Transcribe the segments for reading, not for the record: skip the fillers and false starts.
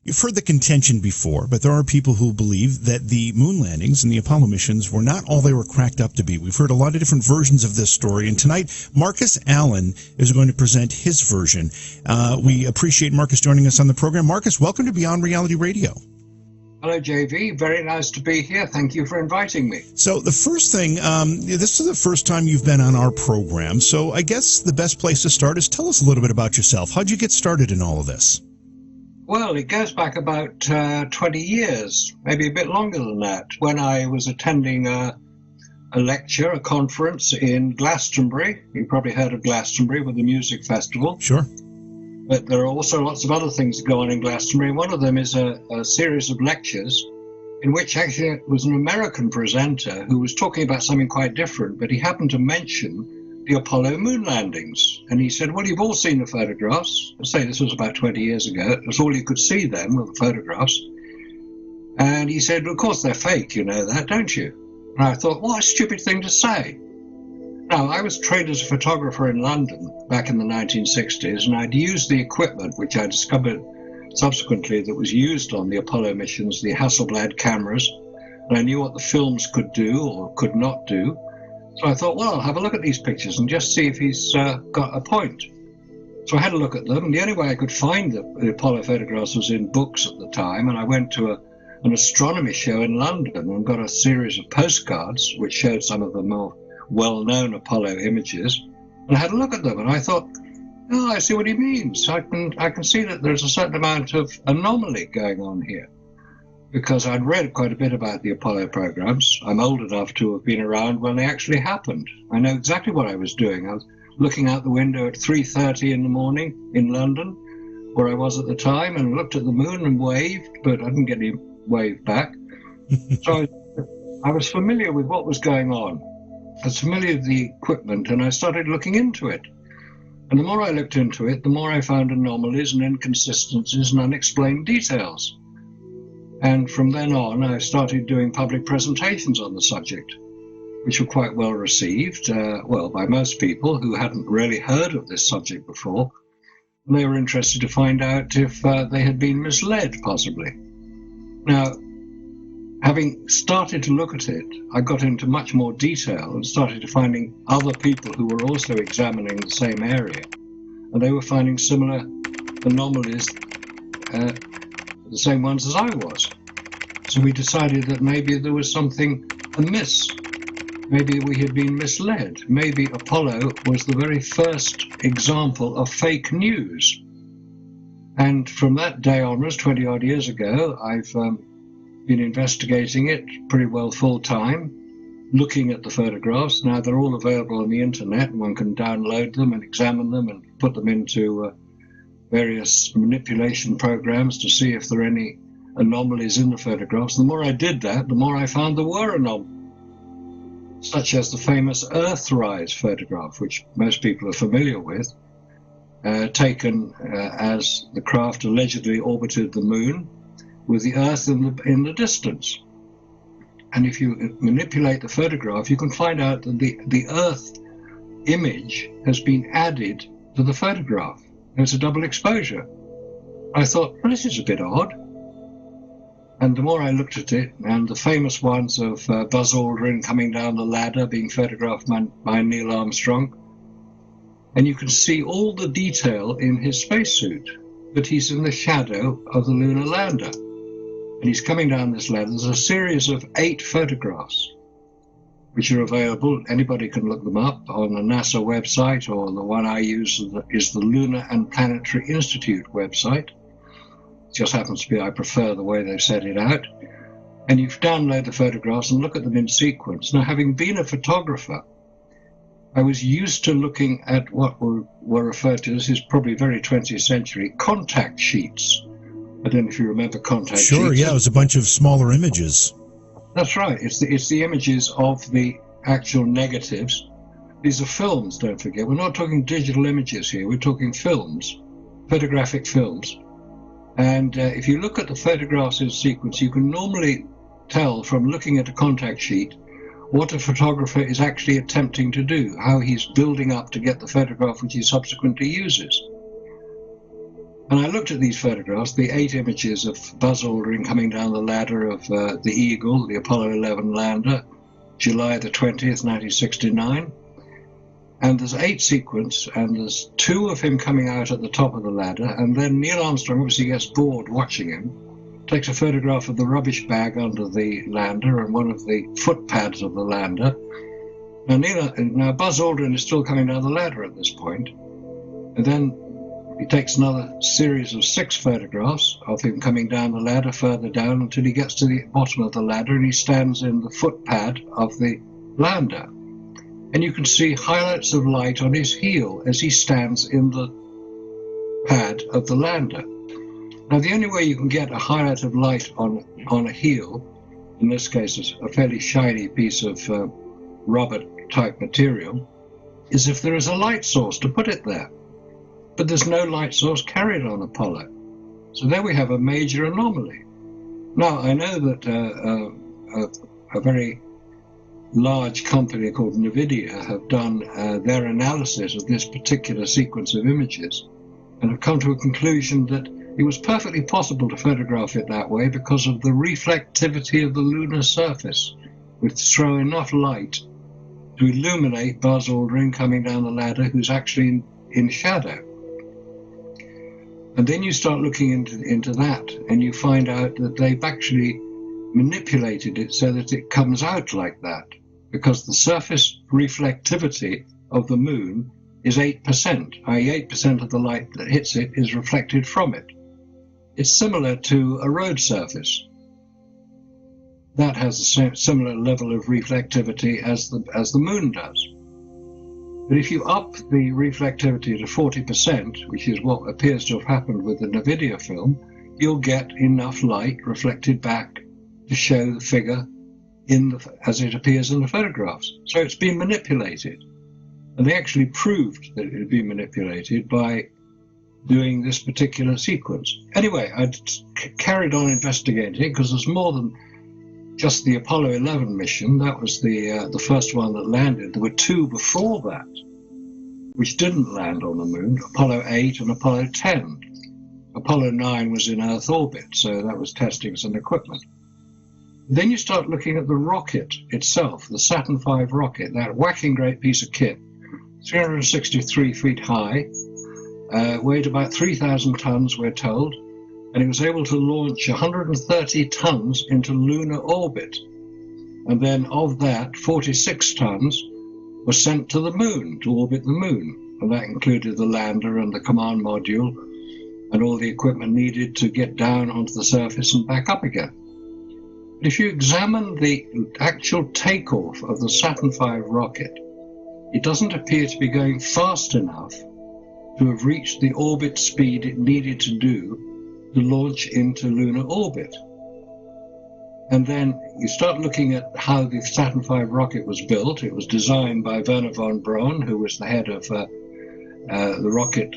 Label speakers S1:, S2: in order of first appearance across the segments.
S1: You've heard the contention before, but there are people who believe that the moon landings and the Apollo missions were not all they were cracked up to be. We've heard a lot of different versions of this story, and tonight Marcus Allen is going to present his version. We appreciate Marcus joining us on the program. Marcus, welcome to Beyond Reality Radio.
S2: Hello, JV. Very nice to be here. Thank you for inviting me.
S1: So the first thing, this is the first time you've been on our program, so I guess the best place to start is tell us a little bit about yourself. How'd you get started in all of this?
S2: Well, it goes back about 20 years, maybe a bit longer than that, when I was attending a lecture, a conference in Glastonbury. You probably heard of Glastonbury with the music festival.
S1: Sure.
S2: But there are also lots of other things that go on in Glastonbury. One of them is a series of lectures in which actually it was an American presenter who was talking about something quite different, but he happened to mention the Apollo moon landings. And he said, well, you've all seen the photographs. I say this was about 20 years ago. That's all you could see then were the photographs. And he said, well, of course they're fake, you know that, don't you? And I thought, what a stupid thing to say. Now, I was trained as a photographer in London back in the 1960s, and I'd used the equipment which I discovered subsequently that was used on the Apollo missions, the Hasselblad cameras, and I knew what the films could do or could not do. So I thought, well, I'll have a look at these pictures and just see if he's got a point. So I had a look at them, and the only way I could find the Apollo photographs was in books at the time, and I went to an astronomy show in London and got a series of postcards which showed some of the more well-known Apollo images, and I had a look at them, and I thought, oh, I see what he means. I can see that there's a certain amount of anomaly going on here, because I'd read quite a bit about the Apollo programs. I'm old enough to have been around when they actually happened. I know exactly what I was doing. I was looking out the window at 3:30 in the morning in London, where I was at the time, and looked at the moon and waved, but I didn't get any wave back. So I was familiar with what was going on. I was familiar with the equipment, and I started looking into it. And the more I looked into it, the more I found anomalies and inconsistencies and unexplained details. And from then on, I started doing public presentations on the subject, which were quite well received, by most people who hadn't really heard of this subject before. And they were interested to find out if they had been misled, possibly. Now, having started to look at it, I got into much more detail and started to finding other people who were also examining the same area. And they were finding similar anomalies, the same ones as I was. So we decided that maybe there was something amiss. Maybe we had been misled. Maybe Apollo was the very first example of fake news. And from that day onwards, 20 odd years ago, I've been investigating it pretty well full time, looking at the photographs. Now they're all available on the internet, and one can download them and examine them and put them into various manipulation programs to see if there are any anomalies in the photographs. The more I did that, the more I found there were anomalies, such as the famous Earthrise photograph, which most people are familiar with, taken as the craft allegedly orbited the moon with the Earth in the distance. And if you manipulate the photograph, you can find out that the Earth image has been added to the photograph. It's a double exposure. I thought, well, this is a bit odd. And the more I looked at it, and the famous ones of Buzz Aldrin coming down the ladder being photographed by Neil Armstrong, and you can see all the detail in his spacesuit, but he's in the shadow of the lunar lander. And he's coming down this ladder. There's a series of 8 photographs which are available. Anybody can look them up on the NASA website, or the one I use is the Lunar and Planetary Institute website. It just happens to be I prefer the way they've set it out. And you download the photographs and look at them in sequence. Now, having been a photographer, I was used to looking at what were referred to, this is probably very 20th century, contact sheets. I don't know if you remember contact sheets.
S1: Sure, yeah, it was a bunch of smaller images.
S2: That's right. It's the images of the actual negatives. These are films, don't forget. We're not talking digital images here. We're talking films, photographic films. And if you look at the photographs in sequence, you can normally tell from looking at a contact sheet what a photographer is actually attempting to do, how he's building up to get the photograph which he subsequently uses. And I looked at these photographs, the 8 images of Buzz Aldrin coming down the ladder of the Eagle, the Apollo 11 lander, July the 20th, 1969. And there's 8 sequence, and there's 2 of him coming out at the top of the ladder, and then Neil Armstrong obviously gets bored watching him, takes a photograph of the rubbish bag under the lander and one of the foot pads of the lander. Now Buzz Aldrin is still coming down the ladder at this point, and then he takes another series of 6 photographs of him coming down the ladder further down until he gets to the bottom of the ladder and he stands in the foot pad of the lander. And you can see highlights of light on his heel as he stands in the pad of the lander. Now, the only way you can get a highlight of light on a heel, in this case it's a fairly shiny piece of rubber-type material, is if there is a light source to put it there. But there's no light source carried on Apollo. So there we have a major anomaly. Now, I know that a very large company called NVIDIA have done their analysis of this particular sequence of images and have come to a conclusion that it was perfectly possible to photograph it that way because of the reflectivity of the lunar surface, which throw enough light to illuminate Buzz Aldrin coming down the ladder, who's actually in shadow. And then you start looking into that, and you find out that they've actually manipulated it so that it comes out like that, because the surface reflectivity of the moon is 8%, i.e. 8% of the light that hits it is reflected from it. It's similar to a road surface. That has a similar level of reflectivity as the moon does. But if you up the reflectivity to 40%, which is what appears to have happened with the NVIDIA film, you'll get enough light reflected back to show the figure as it appears in the photographs. So it's been manipulated. And they actually proved that it had been manipulated by doing this particular sequence. Anyway, I carried on investigating because there's more than just the Apollo 11 mission. That was the first one that landed. There were 2 before that, which didn't land on the moon, Apollo 8 and Apollo 10. Apollo 9 was in Earth orbit, so that was testing some equipment. Then you start looking at the rocket itself, the Saturn V rocket, that whacking great piece of kit, 363 feet high, weighed about 3,000 tons, we're told, and it was able to launch 130 tons into lunar orbit. And then of that, 46 tons were sent to the moon, to orbit the moon. And that included the lander and the command module and all the equipment needed to get down onto the surface and back up again. But if you examine the actual takeoff of the Saturn V rocket, it doesn't appear to be going fast enough to have reached the orbit speed it needed to do to launch into lunar orbit. And then you start looking at how the Saturn V rocket was built. It was designed by Werner von Braun, who was the head of the rocket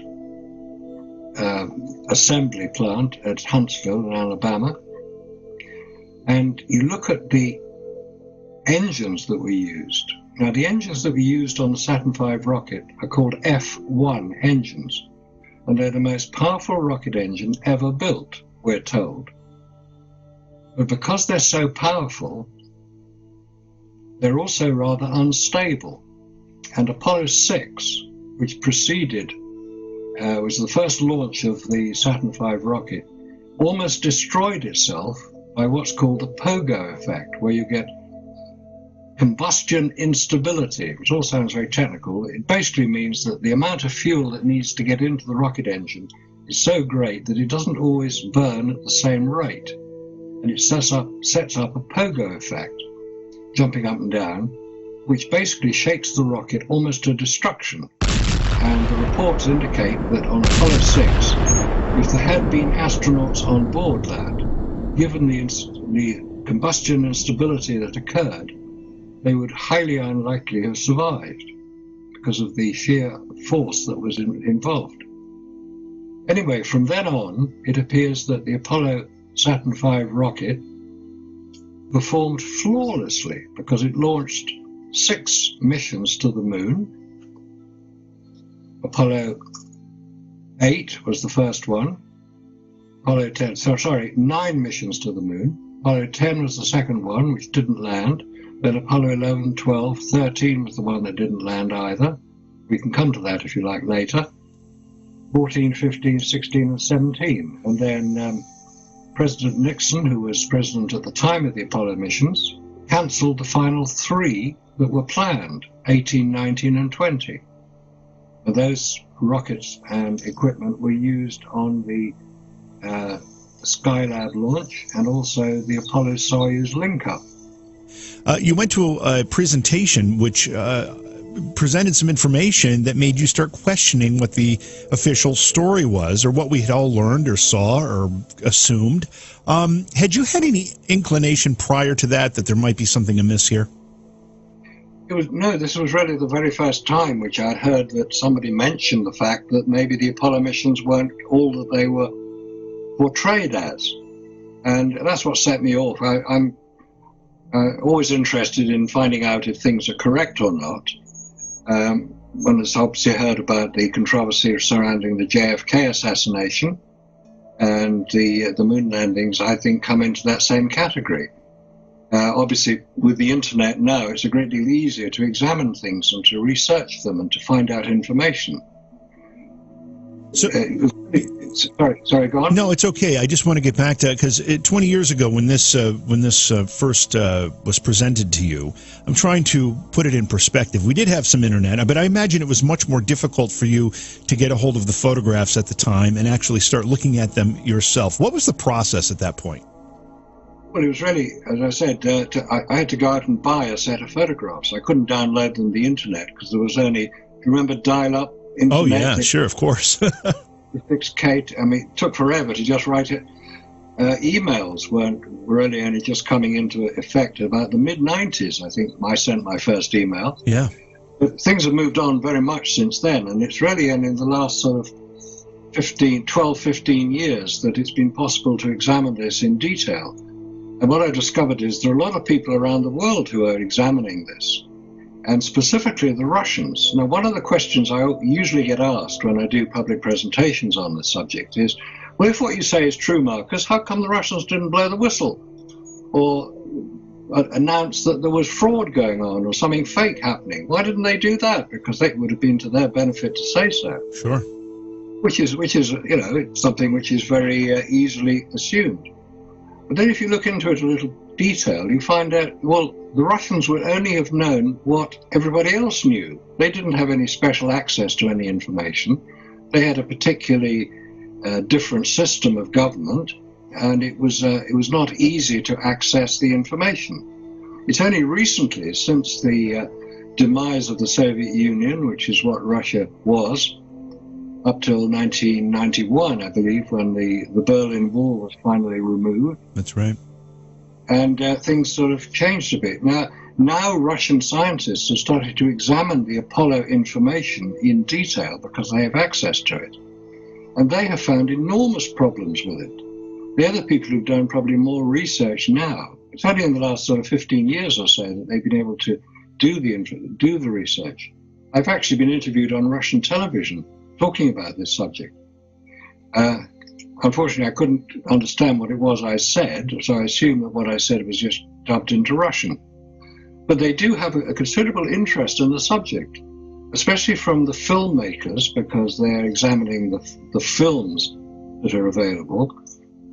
S2: assembly plant at Huntsville in Alabama. And you look at the engines that were used. Now, the engines that were used on the Saturn V rocket are called F1 engines, and they're the most powerful rocket engine ever built, we're told. But because they're so powerful, they're also rather unstable. And Apollo 6, which preceded, was the first launch of the Saturn V rocket, almost destroyed itself by what's called the pogo effect, where you get combustion instability, which all sounds very technical. It basically means that the amount of fuel that needs to get into the rocket engine is so great that it doesn't always burn at the same rate. And it sets up a pogo effect, jumping up and down, which basically shakes the rocket almost to destruction. And the reports indicate that on Apollo 6, if there had been astronauts on board that, given the combustion instability that occurred, they would highly unlikely have survived because of the sheer force that was involved. Anyway, from then on, it appears that the Apollo Saturn V rocket performed flawlessly because it launched 6 missions to the moon. Apollo 8 was the first one, Apollo 10, sorry, 9 missions to the moon. Apollo 10 was the second one, which didn't land. Then Apollo 11, 12, 13 was the one that didn't land either. We can come to that if you like later. 14, 15, 16, and 17. And then President Nixon, who was president at the time of the Apollo missions, cancelled the final 3 that were planned, 18, 19, and 20. And those rockets and equipment were used on the Skylab launch and also the Apollo-Soyuz link-up.
S1: You went to a presentation which presented some information that made you start questioning what the official story was, or what we had all learned or saw or assumed. Had you had any inclination prior to that there might be something amiss here?
S2: No, this was really the very first time which I'd heard that somebody mentioned the fact that maybe the Apollo missions weren't all that they were portrayed as. And that's what set me off. I'm always interested in finding out if things are correct or not. One has obviously heard about the controversy surrounding the JFK assassination, and the moon landings, I think, come into that same category. Obviously, with the internet now, it's a great deal easier to examine things and to research them and to find out information.
S1: So,
S2: sorry, go on.
S1: No, it's okay. I just want to get back to, because 20 years ago when this first was presented to you, I'm trying to put it in perspective. We did have some internet, but I imagine it was much more difficult for you to get a hold of the photographs at the time and actually start looking at them yourself. What was the process at that point?
S2: Well, it was really, as I said, I had to go out and buy a set of photographs. I couldn't download them on the internet because there was only, remember dial-up internet?
S1: Oh, yeah, sure, of course.
S2: 6K, I mean, it took forever to just write it. Emails were really only just coming into effect about the mid-90s, I think. I sent my first email.
S1: Yeah.
S2: But things have moved on very much since then, and it's really only in the last sort of 12, 15 years that it's been possible to examine this in detail. And what I discovered is there are a lot of people around the world who are examining this, and specifically the Russians. Now, one of the questions I usually get asked when I do public presentations on this subject is, well, if what you say is true, Marcus, how come the Russians didn't blow the whistle or announce that there was fraud going on or something fake happening? Why didn't they do that? Because it would have been to their benefit to say so.
S1: Sure.
S2: Which is something which is very easily assumed. But then if you look into it a little detail, you find out, well, the Russians would only have known what everybody else knew. They didn't have any special access to any information. They had a particularly different system of government, and it was not easy to access the information. It's only recently, since the demise of the Soviet Union, which is what Russia was, up till 1991, I believe, when the Berlin Wall was finally removed.
S1: That's right.
S2: And things sort of changed a bit. Now Russian scientists have started to examine the Apollo information in detail because they have access to it. And they have found enormous problems with it. The other people who've done probably more research now, it's only in the last sort of 15 years or so that they've been able to do the research. I've actually been interviewed on Russian television talking about this subject. Unfortunately, I couldn't understand what it was I said, so I assume that what I said was just dubbed into Russian. But they do have a considerable interest in the subject, especially from the filmmakers, because they're examining the films that are available.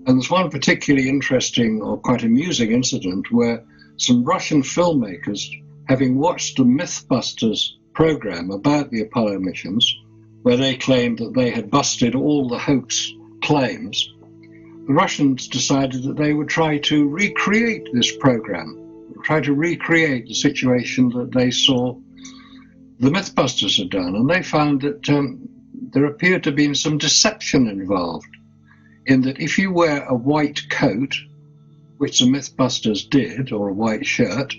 S2: And there's one particularly interesting or quite amusing incident where some Russian filmmakers, having watched the Mythbusters program about the Apollo missions, where they claimed that they had busted all the hoax claims, the Russians decided that they would try to recreate this program, try to recreate the situation that they saw the Mythbusters had done. And they found that there appeared to be some deception involved, in that if you wear a white coat, which the Mythbusters did, or a white shirt,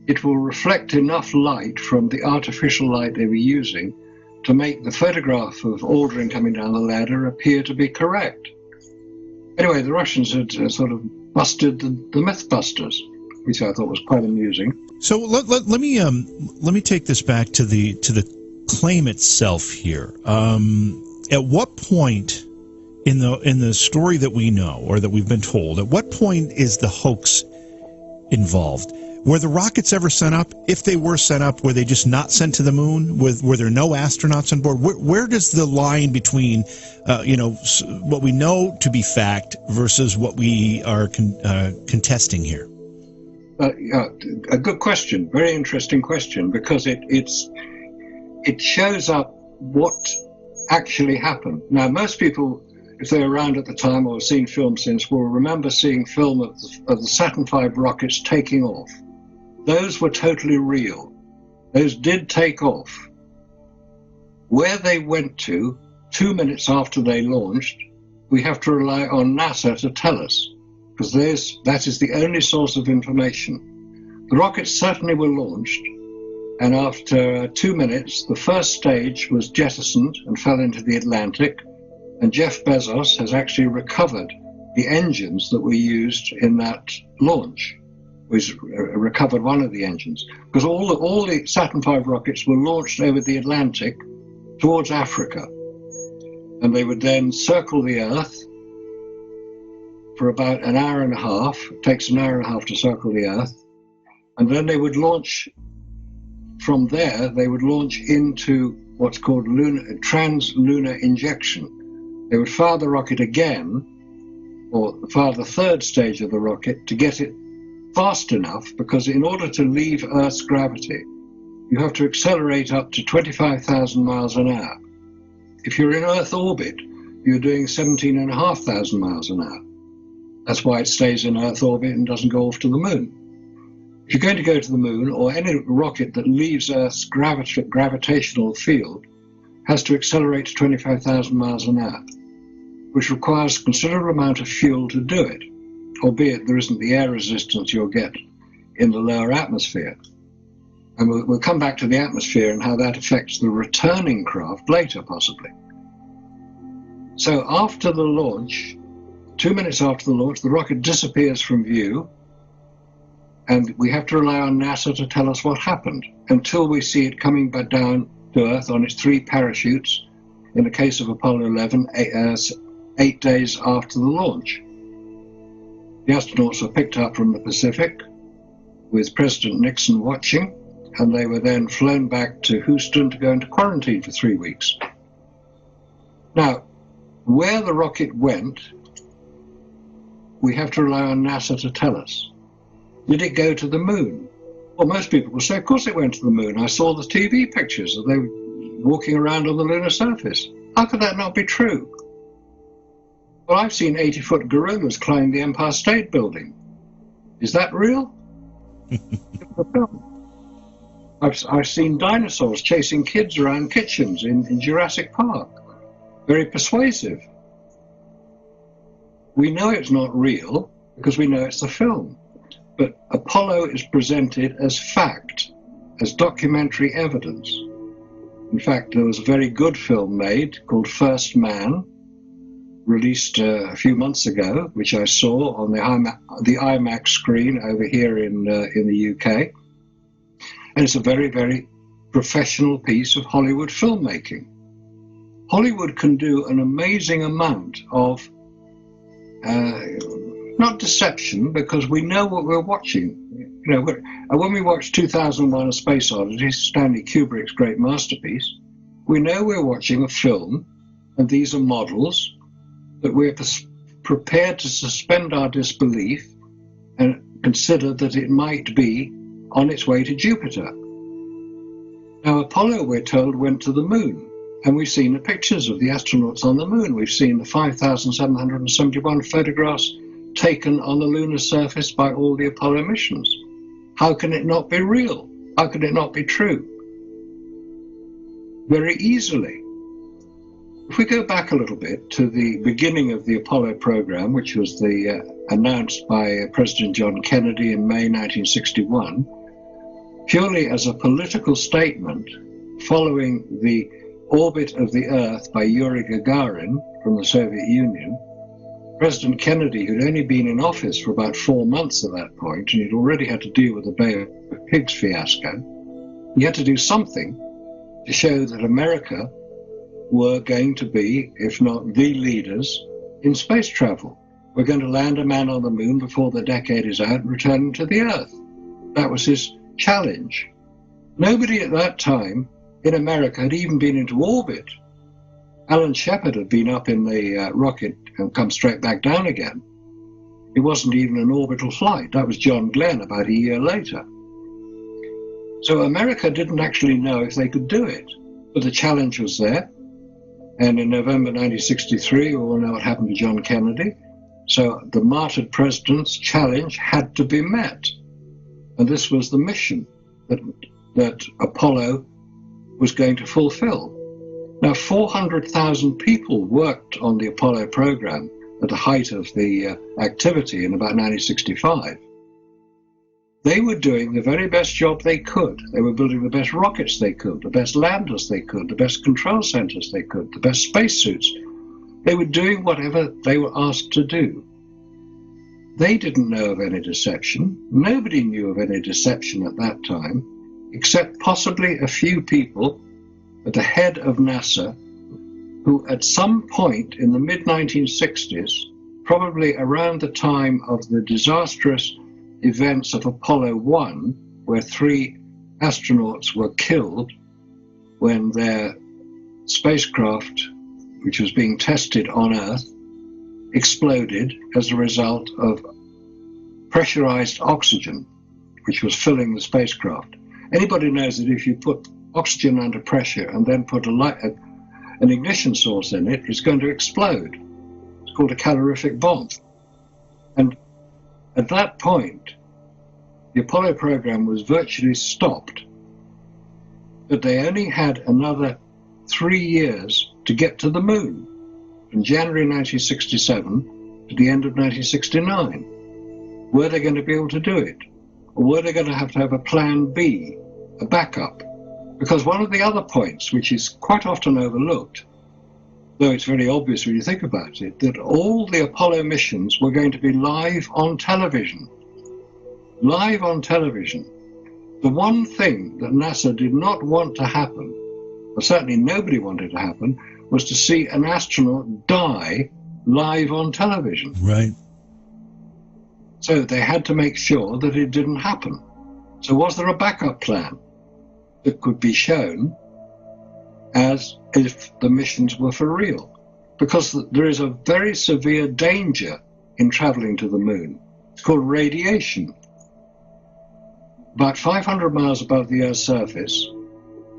S2: it will reflect enough light from the artificial light they were using to make the photograph of Aldrin coming down the ladder appear to be correct. Anyway, the Russians had sort of busted the Mythbusters, which I thought was quite amusing.
S1: So let me take this back to the claim itself here. At what point in the story that we know or that we've been told, at what point is the hoax involved? Were the rockets ever sent up? If they were sent up, were they just not sent to the moon? Were there no astronauts on board? Where does the line between, what we know to be fact versus what we are contesting here?
S2: A good question, very interesting question, because it shows up what actually happened. Now, most people, if they're around at the time or have seen film since, will remember seeing film of the Saturn V rockets taking off. Those were totally real. Those did take off. Where they went to 2 minutes after they launched, we have to rely on NASA to tell us, because that is the only source of information. The rockets certainly were launched, and after 2 minutes, the first stage was jettisoned and fell into the Atlantic, and Jeff Bezos has actually recovered the engines that were used in that launch. He's recovered one of the engines, because all the Saturn V rockets were launched over the Atlantic towards Africa, and they would then circle the Earth for about an hour and a half. It takes an hour and a half to circle the Earth, and then they would launch. From there, they would launch into what's called trans-lunar injection. They would fire the rocket again, or fire the third stage of the rocket to get it fast enough, because in order to leave Earth's gravity, you have to accelerate up to 25,000 miles an hour. If you're in Earth orbit, you're doing 17,500 miles an hour. That's why it stays in Earth orbit and doesn't go off to the moon. If you're going to go to the moon, or any rocket that leaves Earth's gravitational field, has to accelerate to 25,000 miles an hour, which requires a considerable amount of fuel to do it, albeit there isn't the air resistance you'll get in the lower atmosphere. And we'll come back to the atmosphere and how that affects the returning craft later, possibly. So after the launch, 2 minutes after the launch, the rocket disappears from view, and we have to rely on NASA to tell us what happened until we see it coming back down to Earth on its 3 parachutes, in the case of Apollo 11, 8 days after the launch. The astronauts were picked up from the Pacific with President Nixon watching, and they were then flown back to Houston to go into quarantine for 3 weeks. Now, where the rocket went, we have to rely on NASA to tell us. Did it go to the moon? Well, most people will say, of course it went to the moon. I saw the TV pictures of them walking around on the lunar surface. How could that not be true? Well, I've seen 80-foot gorillas climb the Empire State Building. Is that real? I've seen dinosaurs chasing kids around kitchens in Jurassic Park. Very persuasive. We know it's not real because we know it's a film. But Apollo is presented as fact, as documentary evidence. In fact, there was a very good film made called First Man, released a few months ago, which I saw on the IMAX screen over here in the UK. And it's a very, very professional piece of Hollywood filmmaking. Hollywood can do an amazing amount of, not deception, because we know what we're watching. You know, when we watch 2001: A Space Odyssey, Stanley Kubrick's great masterpiece, we know we're watching a film, and these are models that we're prepared to suspend our disbelief and consider that it might be on its way to Jupiter. Now, Apollo, we're told, went to the moon, and we've seen the pictures of the astronauts on the moon. We've seen the 5,771 photographs taken on the lunar surface by all the Apollo missions. How can it not be real? How can it not be true? Very easily. If we go back a little bit to the beginning of the Apollo program, which was announced by President John Kennedy in May 1961, purely as a political statement following the orbit of the Earth by Yuri Gagarin from the Soviet Union, President Kennedy, who'd only been in office for about 4 months at that point, and he'd already had to deal with the Bay of Pigs fiasco, he had to do something to show that America were going to be, if not the leaders in space travel. We're going to land a man on the moon before the decade is out and return to the Earth. That was his challenge. Nobody at that time in America had even been into orbit. Alan Shepard had been up in the rocket and come straight back down again. It wasn't even an orbital flight. That was John Glenn about a year later. So America didn't actually know if they could do it, but the challenge was there. And in November 1963, we all know what happened to John Kennedy. So the martyred president's challenge had to be met. And this was the mission that Apollo was going to fulfill. Now, 400,000 people worked on the Apollo program at the height of the activity in about 1965. They were doing the very best job they could. They were building the best rockets they could, the best landers they could, the best control centers they could, the best spacesuits. They were doing whatever they were asked to do. They didn't know of any deception. Nobody knew of any deception at that time, except possibly a few people at the head of NASA who at some point in the mid-1960s, probably around the time of the disastrous events of Apollo 1, where 3 astronauts were killed when their spacecraft, which was being tested on Earth, exploded as a result of pressurized oxygen, which was filling the spacecraft. Anybody knows that if you put oxygen under pressure and then put an ignition source in it, it's going to explode. It's called a calorific bomb. And at that point, the Apollo program was virtually stopped, but they only had another 3 years to get to the moon, from January 1967 to the end of 1969. Were they going to be able to do it? Or were they going to have a plan B, a backup? Because one of the other points, which is quite often overlooked, though it's very obvious when you think about it, that all the Apollo missions were going to be live on television. Live on television. The one thing that NASA did not want to happen, or certainly nobody wanted to happen, was to see an astronaut die live on television.
S1: Right.
S2: So they had to make sure that it didn't happen. So was there a backup plan that could be shown as if the missions were for real? Because there is a very severe danger in traveling to the moon. It's called radiation. About 500 miles above the Earth's surface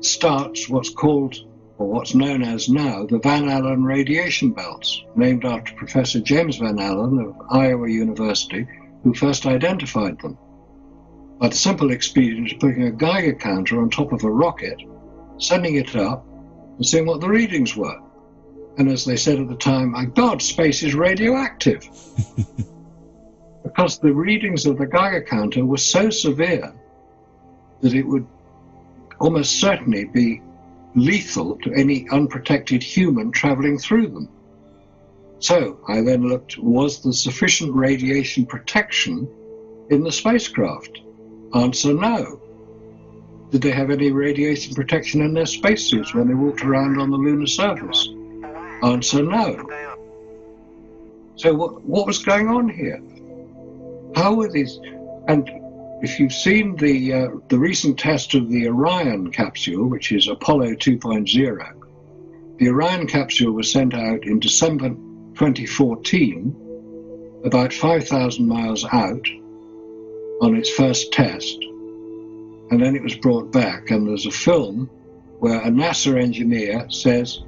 S2: starts what's called, or what's known as now, the Van Allen radiation belts, named after Professor James Van Allen of Iowa University, who first identified them by the simple expedient of putting a Geiger counter on top of a rocket, sending it up, and seeing what the readings were. And as they said at the time, my God, space is radioactive. Because the readings of the Geiger counter were so severe that it would almost certainly be lethal to any unprotected human traveling through them. So I then looked, was there sufficient radiation protection in the spacecraft? Answer, no. Did they have any radiation protection in their spacesuits when they walked around on the lunar surface? Answer, no. So what was going on here? How were these? And if you've seen the recent test of the Orion capsule, which is Apollo 2.0, the Orion capsule was sent out in December 2014, about 5,000 miles out on its first test, and then it was brought back, and there's a film where a NASA engineer says,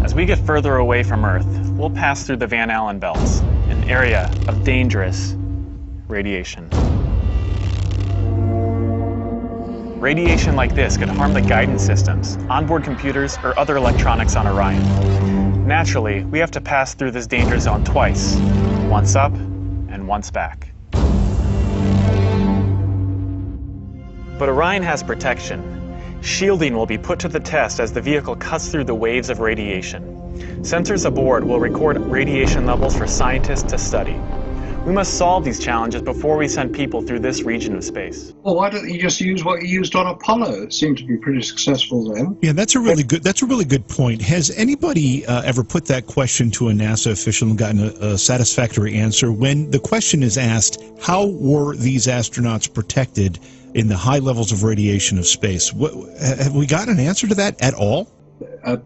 S3: as we get further away from Earth, we'll pass through the Van Allen belts, an area of dangerous radiation. Radiation like this could harm the guidance systems, onboard computers, or other electronics on Orion. Naturally, we have to pass through this danger zone twice, once up and once back. But Orion has protection. Shielding will be put to the test as the vehicle cuts through the waves of radiation. Sensors aboard will record radiation levels for scientists to study. We must solve these challenges before we send people through this region of space.
S2: Well, why don't you just use what you used on Apollo? It seemed to be pretty successful then.
S1: Yeah, that's a really good point. Has anybody ever put that question to a NASA official and gotten a satisfactory answer? When the question is asked, how were these astronauts protected in the high levels of radiation of space? Have we got an answer to that at all?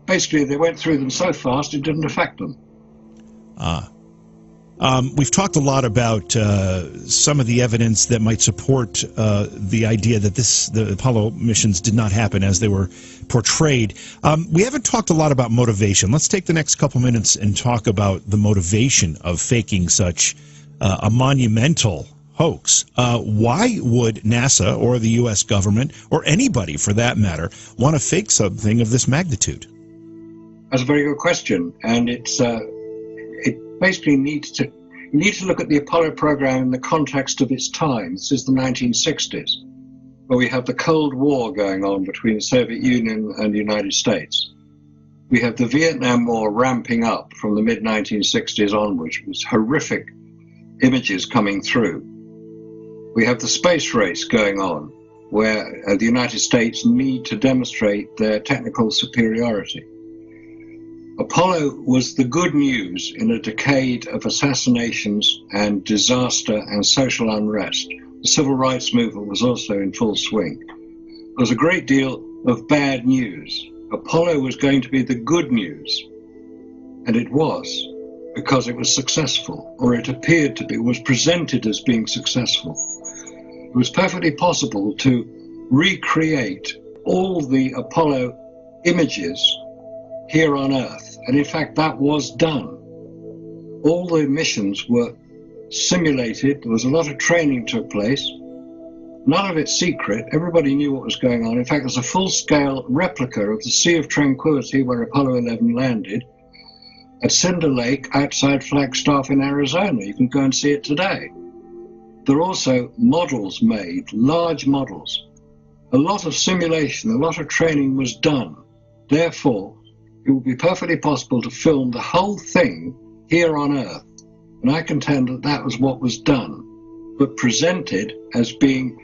S2: Basically, they went through them so fast it didn't affect them.
S1: We've talked a lot about some of the evidence that might support the idea that the Apollo missions did not happen as they were portrayed. We haven't talked a lot about motivation. Let's take the next couple minutes and talk about the motivation of faking such a monumental hoax. Why would NASA or the U.S. government, or anybody for that matter, want to fake something of this magnitude?
S2: That's a very good question, and it basically needs to look at the Apollo program in the context of its time. This is the 1960s, where we have the Cold War going on between the Soviet Union and the United States. We have the Vietnam War ramping up from the mid-1960s onwards, with horrific images coming through. We have the space race going on, where the United States need to demonstrate their technical superiority. Apollo was the good news in a decade of assassinations and disaster and social unrest. The civil rights movement was also in full swing. There was a great deal of bad news. Apollo was going to be the good news, and it was, because it was successful, or it appeared to be, was presented as being successful. It was perfectly possible to recreate all the Apollo images here on Earth, and in fact that was done. All the missions were simulated. There was a lot of training took place. None of it secret. Everybody knew what was going on. In fact, there's a full-scale replica of the Sea of Tranquility where Apollo 11 landed at Cinder Lake outside Flagstaff in Arizona. You can go and see it today. There are also models made, large models. A lot of simulation, a lot of training was done. Therefore, it would be perfectly possible to film the whole thing here on Earth. And I contend that that was what was done, but presented as being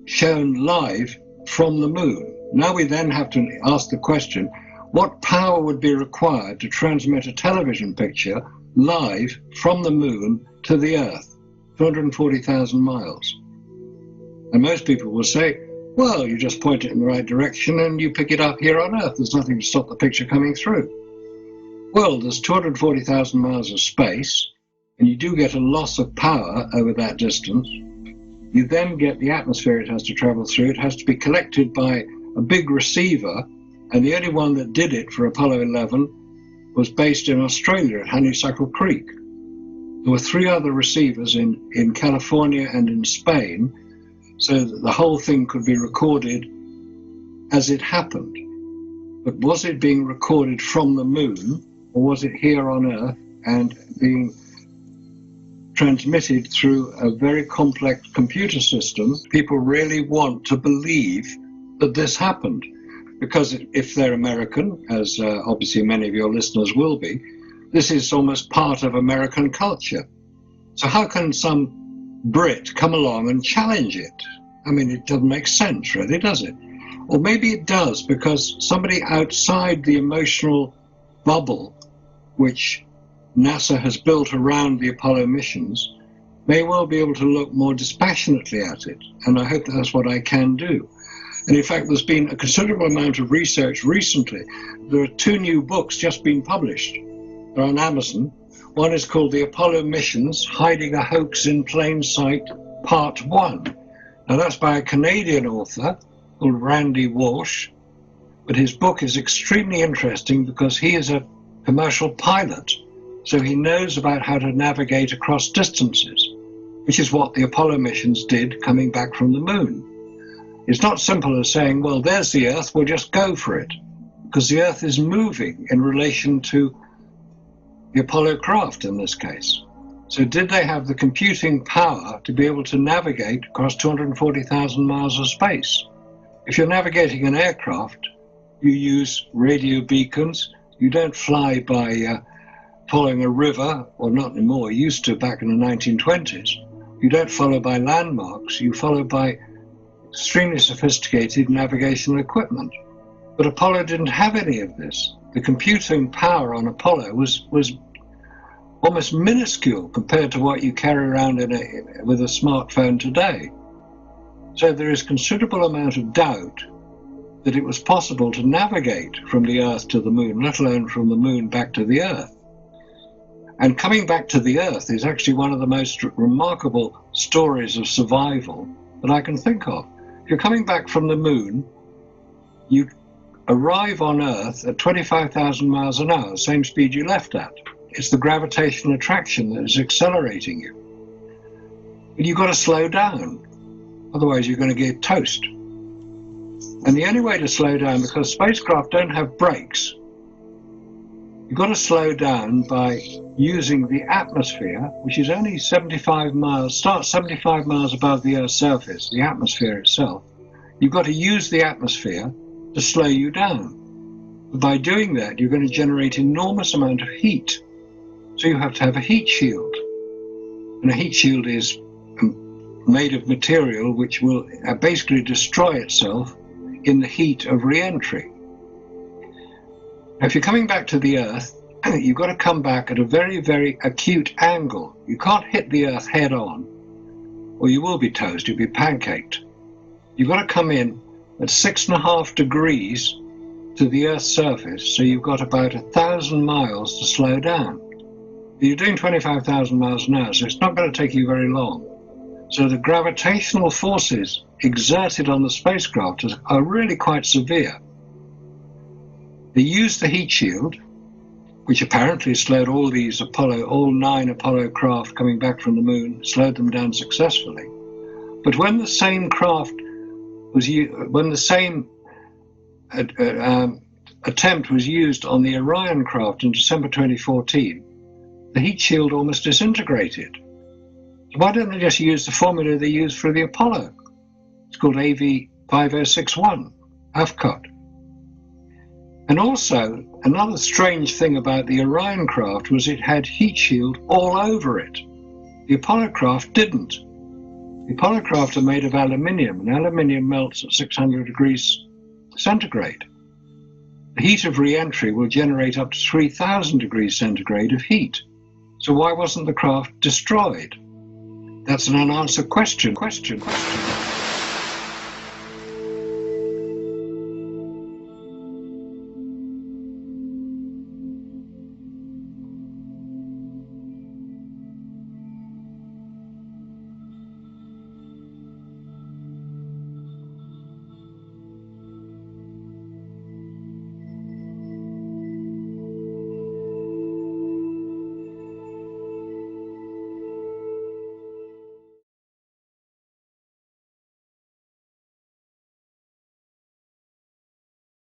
S2: shown live from the moon. Now we then have to ask the question, what power would be required to transmit a television picture live from the moon to the Earth, 240,000 miles? And most people will say, well, you just point it in the right direction and you pick it up here on Earth. There's nothing to stop the picture coming through. Well, there's 240,000 miles of space, and you do get a loss of power over that distance. You then get the atmosphere it has to travel through. It has to be collected by a big receiver, and the only one that did it for Apollo 11 was based in Australia at Honeysuckle Creek. There were 3 other receivers in California and in Spain, so that the whole thing could be recorded as it happened. But was it being recorded from the moon, or was it here on Earth and being transmitted through a very complex computer system? People really want to believe that this happened, because if they're American, as obviously many of your listeners will be, this is almost part of American culture. So how can some Brit come along and challenge it? I mean, it doesn't make sense, really, does it? Or maybe it does, because somebody outside the emotional bubble which NASA has built around the Apollo missions may well be able to look more dispassionately at it, and I hope that's what I can do. And in fact, there's been a considerable amount of research recently. There are 2 new books just been published. They're on Amazon. One is called The Apollo Missions, Hiding a Hoax in Plain Sight, Part 1. Now that's by a Canadian author called Randy Walsh, but his book is extremely interesting because he is a commercial pilot, so he knows about how to navigate across distances, which is what the Apollo missions did coming back from the moon. It's not simple as saying, well, there's the Earth, we'll just go for it, because the Earth is moving in relation to the Apollo craft in this case. So did they have the computing power to be able to navigate across 240,000 miles of space? If you're navigating an aircraft, you use radio beacons. You don't fly by following a river, or not anymore, used to back in the 1920s. You don't follow by landmarks, you follow by extremely sophisticated navigational equipment. But Apollo didn't have any of this. The computing power on Apollo was almost minuscule compared to what you carry around with a smartphone today. So there is considerable amount of doubt that it was possible to navigate from the Earth to the Moon, let alone from the Moon back to the Earth. And coming back to the Earth is actually one of the most remarkable stories of survival that I can think of. If you're coming back from the Moon, you arrive on Earth at 25,000 miles an hour, same speed you left at. It's the gravitational attraction that is accelerating you. But you've got to slow down, otherwise you're going to get toast. And the only way to slow down, because spacecraft don't have brakes, you've got to slow down by using the atmosphere, which is only 75 miles, starts 75 miles above the Earth's surface, the atmosphere itself. You've got to use the atmosphere to slow you down. By doing that, you're going to generate enormous amount of heat. So you have to have a heat shield. And a heat shield is made of material which will basically destroy itself in the heat of re-entry. Now, if you're coming back to the Earth, you've got to come back at a very, very acute angle. You can't hit the Earth head on, or you will be toast, you'll be pancaked. You've got to come in at 6.5 degrees to the Earth's surface, so you've got about 1,000 miles to slow down. You're doing 25,000 miles an hour, so it's not going to take you very long. So the gravitational forces exerted on the spacecraft are really quite severe. They used the heat shield, which apparently slowed all 9 Apollo craft coming back from the Moon, slowed them down successfully. But when the same attempt was used on the Orion craft in December 2014, the heat shield almost disintegrated. So why don't they just use the formula they used for the Apollo? It's called AV5061, AFCOT. And also, another strange thing about the Orion craft was it had heat shield all over it. The Apollo craft didn't. The Apollo craft are made of aluminium, and aluminium melts at 600 degrees centigrade. The heat of re-entry will generate up to 3,000 degrees centigrade of heat. So why wasn't the craft destroyed? That's an unanswered question.